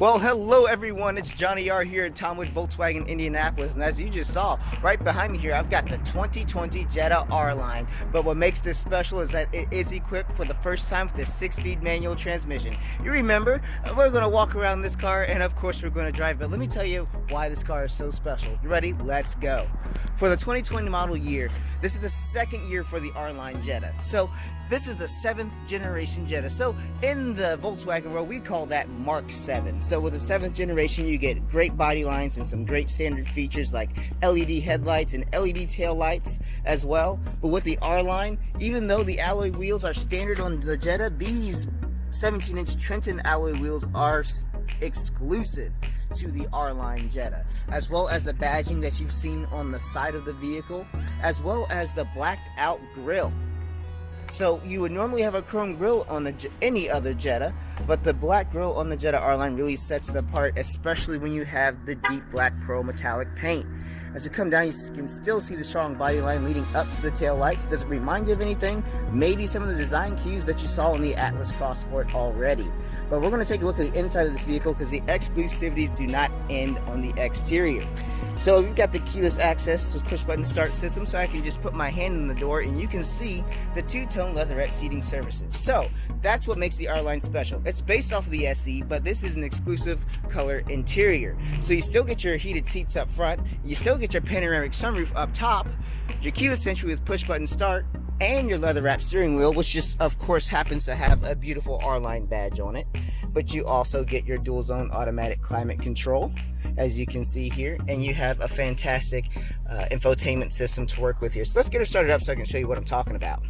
Well, hello everyone, it's Johnny R here at Tomwood Volkswagen Indianapolis, and as you just saw, right behind me here, I've got the 2020 Jetta R-Line. But what makes this special is that it is equipped for the first time with a 6-speed manual transmission. You remember, we're going to walk around this car, and of course we're going to drive, but let me tell you why this car is so special. You ready? Let's go. For the 2020 model year, this is the second year for the R-Line Jetta. So this is the 7th generation Jetta. So in the Volkswagen world, we call that Mark 7. So with the 7th generation, you get great body lines and some great standard features like LED headlights and LED tail lights as well. But with the R-Line, even though the alloy wheels are standard on the Jetta, these 17-inch Trenton alloy wheels are exclusive to the R-Line Jetta, as well as the badging that you've seen on the side of the vehicle, as well as the blacked out grille. So you would normally have a chrome grille on any other Jetta, but the black grille on the Jetta R-Line really sets it apart, especially when you have the deep black pearl metallic paint. As you come down, you can still see the strong body line leading up to the tail lights. Does it remind you of anything? Maybe some of the design cues that you saw in the Atlas Cross Sport already. But we're going to take a look at the inside of this vehicle because the exclusivities do not end on the exterior. So we've got the keyless access with push button start system, so I can just put my hand in the door and you can see the two-tone leatherette seating surfaces. So that's what makes the R-Line special. It's based off of the SE, but this is an exclusive color interior. So you still get your heated seats up front, you still get your panoramic sunroof up top, your keyless entry with push button start, and your leather wrapped steering wheel, which just of course happens to have a beautiful R-Line badge on it. But you also get your dual zone automatic climate control, as you can see here, and you have a fantastic infotainment system to work with here. So let's get her started up so I can show you what I'm talking about.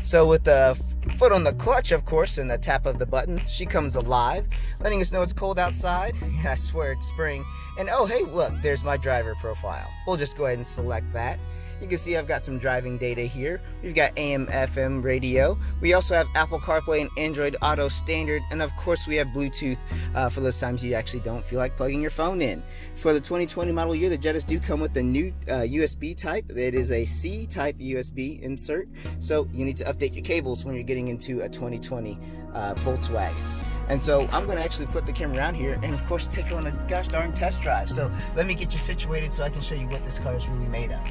So with the foot on the clutch, of course, and the tap of the button, she comes alive, letting us know it's cold outside. Yeah, I swear it's spring. And oh hey, look, there's my driver profile. We'll just go ahead and select that. You can see I've got some driving data here. We've got AM, FM radio. We also have Apple CarPlay and Android Auto Standard. And of course we have Bluetooth for those times you actually don't feel like plugging your phone in. For the 2020 model year, the Jettas do come with the new USB type. It is a C-type USB insert. So you need to update your cables when you're getting into a 2020 Volkswagen. And so I'm going to actually flip the camera around here and of course take you on a gosh darn test drive. So let me get you situated so I can show you what this car is really made of.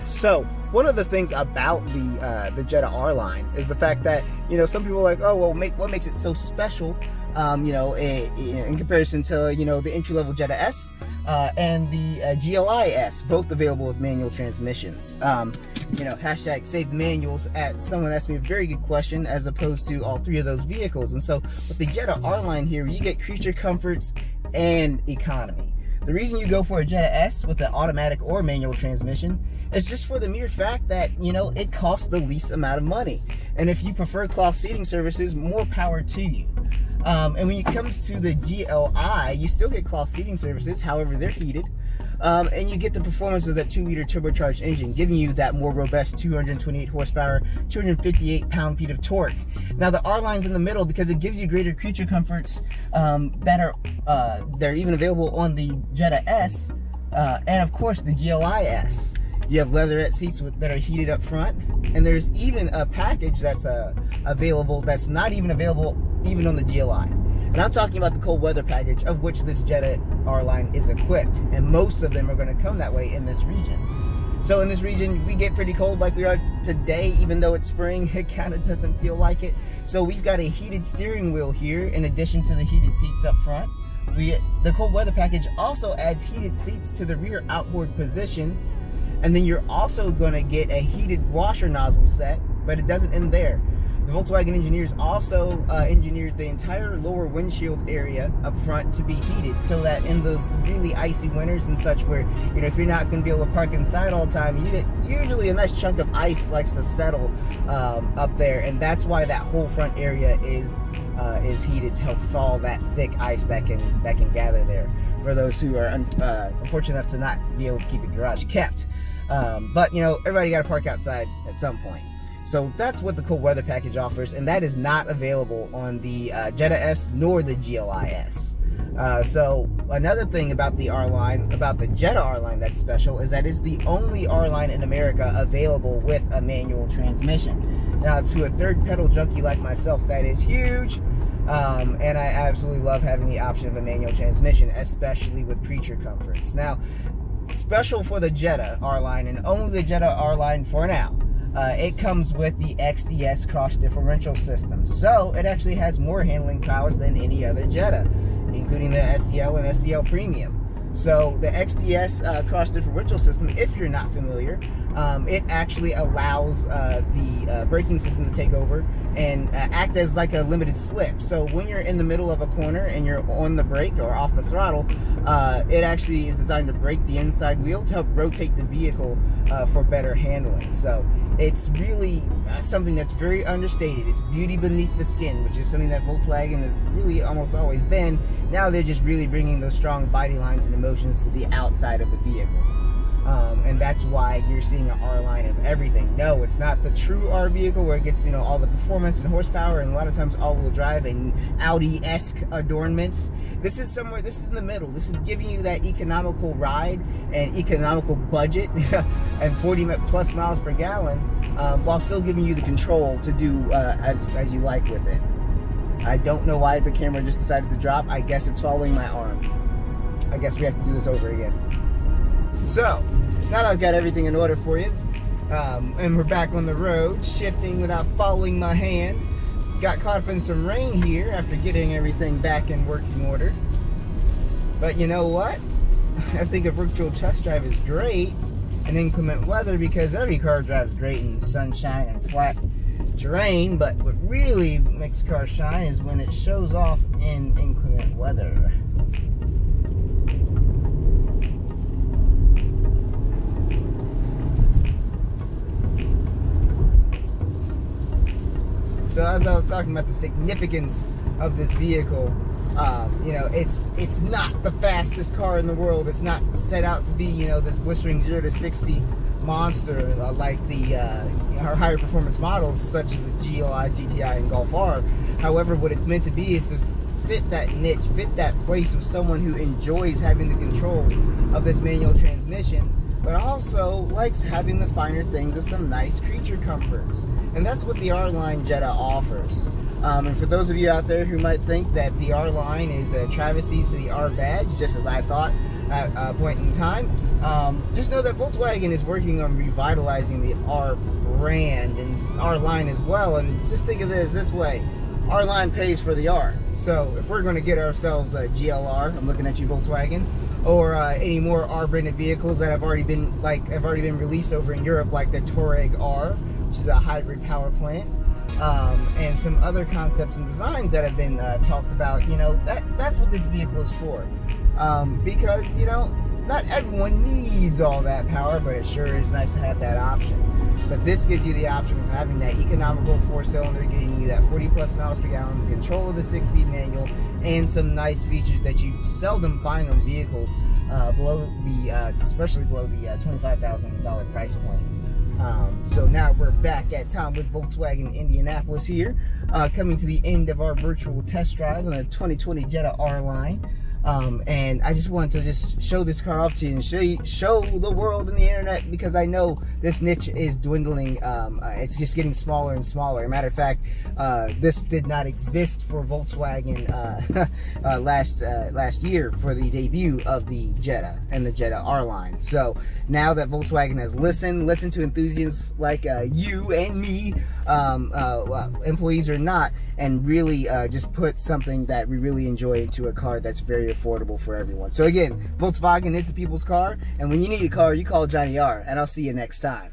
So one of the things about the Jetta R-Line is the fact that, you know, some people are like, oh well, what makes it so special, you know, in comparison to, you know, the entry-level Jetta S and the GLI S, both available with manual transmissions. You know, hashtag save manuals. Someone asked me a very good question as opposed to all three of those vehicles. And so with the Jetta R-Line here, you get creature comforts and economy. The reason you go for a Jetta S with an automatic or manual transmission is just for the mere fact that, you know, it costs the least amount of money. And if you prefer cloth seating services, more power to you. And when it comes to the GLI, you still get cloth seating services, however they're heated. And you get the performance of that 2-liter turbocharged engine, giving you that more robust 228 horsepower, 258 pound-feet of torque. Now the R-Line's in the middle because it gives you greater creature comforts that are even available on the Jetta S, and of course the GLI S. You have leatherette seats that are heated up front, and there's even a package that's available that's not even available even on the GLI. And I'm talking about the cold weather package, of which this Jetta R-Line is equipped, and most of them are going to come that way in this region. So in this region, we get pretty cold like we are today, even though it's spring, it kind of doesn't feel like it. So we've got a heated steering wheel here, in addition to the heated seats up front. The cold weather package also adds heated seats to the rear outboard positions, and then you're also going to get a heated washer nozzle set, but it doesn't end there. The Volkswagen engineers also engineered the entire lower windshield area up front to be heated, so that in those really icy winters and such, where, you know, if you're not going to be able to park inside all the time, you get usually a nice chunk of ice likes to settle up there, and that's why that whole front area is heated to help thaw that thick ice that can gather there for those who are unfortunate enough to not be able to keep a garage kept. But you know, everybody got to park outside at some point. So that's what the cold weather package offers, and that is not available on the Jetta S nor the GLI S. So another thing about the R-Line, about the Jetta R-Line that's special, is that it's the only R-Line in America available with a manual transmission. Now, to a third pedal junkie like myself, that is huge. And I absolutely love having the option of a manual transmission, especially with creature comforts. Now, special for the Jetta R-Line, and only the Jetta R-Line for now, it comes with the XDS cross differential system. So it actually has more handling powers than any other Jetta, including the SEL and SEL Premium. So the XDS cross differential system, if you're not familiar, it actually allows the braking system to take over and act as like a limited slip. So when you're in the middle of a corner and you're on the brake or off the throttle, it actually is designed to brake the inside wheel to help rotate the vehicle for better handling. So it's really something that's very understated. It's beauty beneath the skin, which is something that Volkswagen has really almost always been. Now they're just really bringing those strong body lines and emotions to the outside of the vehicle. And that's why you're seeing an R-Line of everything. No, it's not the true R vehicle where it gets, you know, all the performance and horsepower and a lot of times all-wheel drive and Audi-esque adornments. This is somewhere, this is in the middle. This is giving you that economical ride and economical budget and 40 plus miles per gallon, while still giving you the control to do as you like with it. I don't know why the camera just decided to drop. I guess it's following my arm. I guess we have to do this over again. So, now that I've got everything in order for you, and we're back on the road, shifting without following my hand. Got caught up in some rain here after getting everything back in working order. But you know what? I think a virtual test drive is great in inclement weather because every car drives great in sunshine and flat terrain, but what really makes a car shine is when it shows off in inclement weather. So as I was talking about the significance of this vehicle, you know, it's not the fastest car in the world. It's not set out to be, you know, this blistering 0 to 60 monster like the our higher performance models such as the GLI, GTI, and Golf R. However, what it's meant to be is to fit that niche, fit that place of someone who enjoys having the control of this manual transmission, but also likes having the finer things of some nice creature comforts. And that's what the R-Line Jetta offers. And for those of you out there who might think that the R-Line is a travesty to the R badge, just as I thought at a point in time, just know that Volkswagen is working on revitalizing the R brand and R-Line as well. And just think of it as this way: R-Line pays for the R. So if we're going to get ourselves a GLR, I'm looking at you, Volkswagen, or any more R-branded vehicles that have already been released over in Europe, like the Touareg R, which is a hybrid power plant, and some other concepts and designs that have been talked about. You know, that's what this vehicle is for, because, you know, not everyone needs all that power, but it sure is nice to have that option. But this gives you the option of having that economical 4-cylinder, getting you that 40 plus miles per gallon, control of the 6-speed manual, and some nice features that you seldom find on vehicles below the, especially below the $25,000 price point. So now we're back at Tom with Volkswagen Indianapolis here, coming to the end of our virtual test drive on the 2020 Jetta R-Line. And I just wanted to just show this car off to you and show the world and the internet, because I know this niche is dwindling. It's just getting smaller and smaller. As a matter of fact, this did not exist for Volkswagen last year for the debut of the Jetta and the Jetta R-Line. So now that Volkswagen has listened to enthusiasts like you and me, employees or not, and really just put something that we really enjoy into a car that's very affordable for everyone. So again, Volkswagen is the people's car, and when you need a car, you call Johnny R, and I'll see you next time.